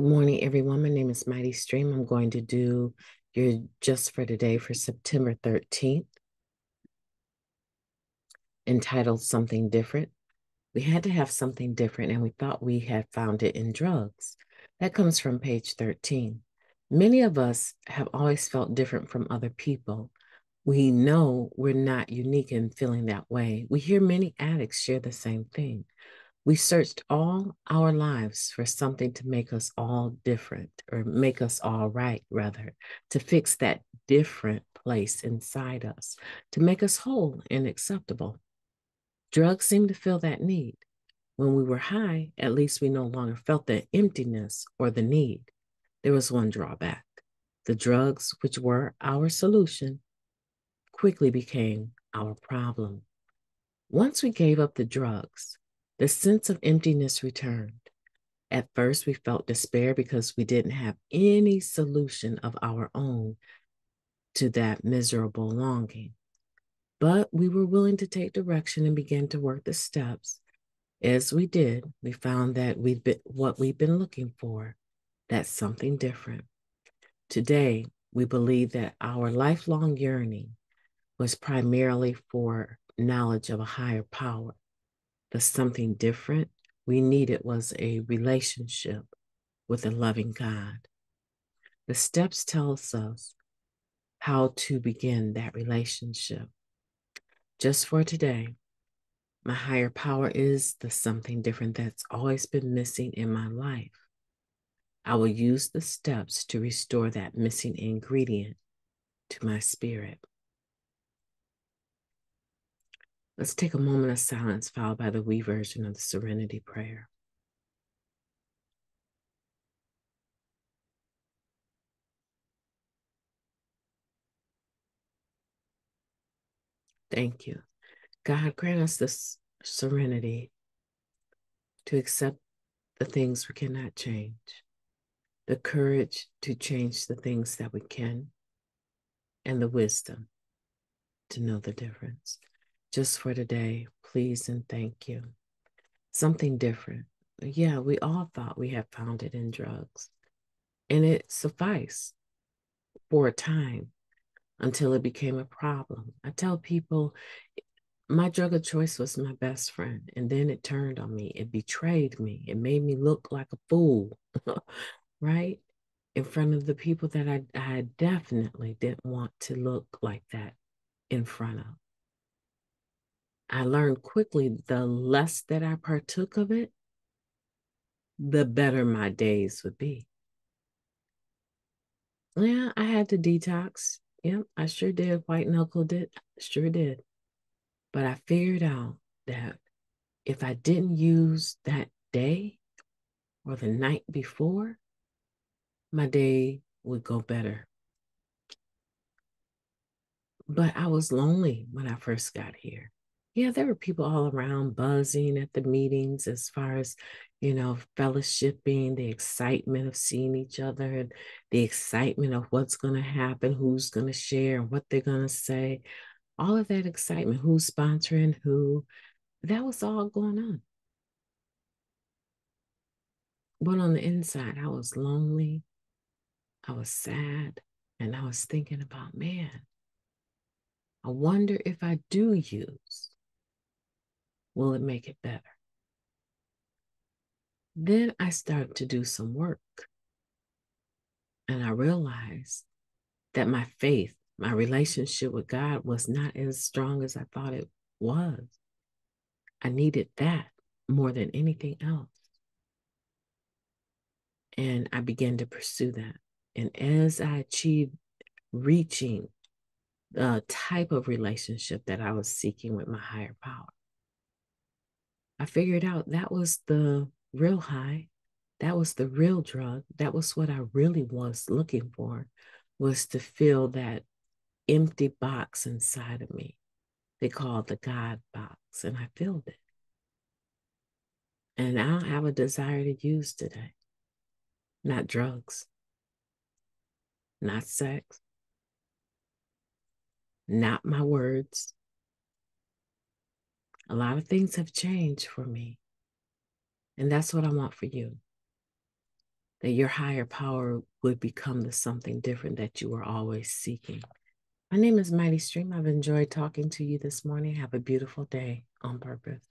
Good morning, everyone. My name is Mighty Stream. I'm going to do your Just for Today for September 13th, entitled Something Different. We had to have something different, and we thought we had found it in drugs. That comes from page 13. Many of us have always felt different from other people. We know we're not unique in feeling that way. We hear many addicts share the same thing. We searched all our lives for something to make us all different, or make us all right, rather, to fix that different place inside us, to make us whole and acceptable. Drugs seem to fill that need. When we were high, at least we no longer felt the emptiness or the need. There was one drawback. The drugs, which were our solution, quickly became our problem. Once we gave up the drugs, the sense of emptiness returned. At first, we felt despair because we didn't have any solution of our own to that miserable longing. But we were willing to take direction and begin to work the steps. As we did, we found that what we've been looking for, that's something different. Today, we believe that our lifelong yearning was primarily for knowledge of a higher power. The something different we needed was a relationship with a loving God. The steps tell us how to begin that relationship. Just for today, my higher power is the something different that's always been missing in my life. I will use the steps to restore that missing ingredient to my spirit. Let's take a moment of silence, followed by the we version of the Serenity Prayer. Thank you. God, grant us this serenity to accept the things we cannot change, the courage to change the things that we can, and the wisdom to know the difference. Just for today, please and thank you. Something different. Yeah, we all thought we had found it in drugs, and it sufficed for a time until it became a problem. I tell people my drug of choice was my best friend, and then it turned on me. It betrayed me. It made me look like a fool, right? In front of the people that I definitely didn't want to look like that in front of. I learned quickly the less that I partook of it, the better my days would be. Yeah, I had to detox. Yep, I sure did. White knuckled it. Sure did. But I figured out that if I didn't use that day or the night before, my day would go better. But I was lonely when I first got here. Yeah, there were people all around buzzing at the meetings as far as, fellowshipping, the excitement of seeing each other, and the excitement of what's going to happen, who's going to share, and what they're going to say. All of that excitement, who's sponsoring who, that was all going on. But on the inside, I was lonely, I was sad, and I was thinking about, man, I wonder if I do use, will it make it better? Then I started to do some work, and I realized that my faith, my relationship with God was not as strong as I thought it was. I needed that more than anything else. And I began to pursue that. And as I achieved reaching the type of relationship that I was seeking with my higher power, I figured out that was the real high. That was the real drug. That was what I really was looking for, was to fill that empty box inside of me. They call it the God box, and I filled it. And I don't have a desire to use today. Not drugs, not sex, not my words. A lot of things have changed for me. And that's what I want for you. that your higher power would become the something different that you were always seeking. My name is Mighty Stream. I've enjoyed talking to you this morning. Have a beautiful day on purpose.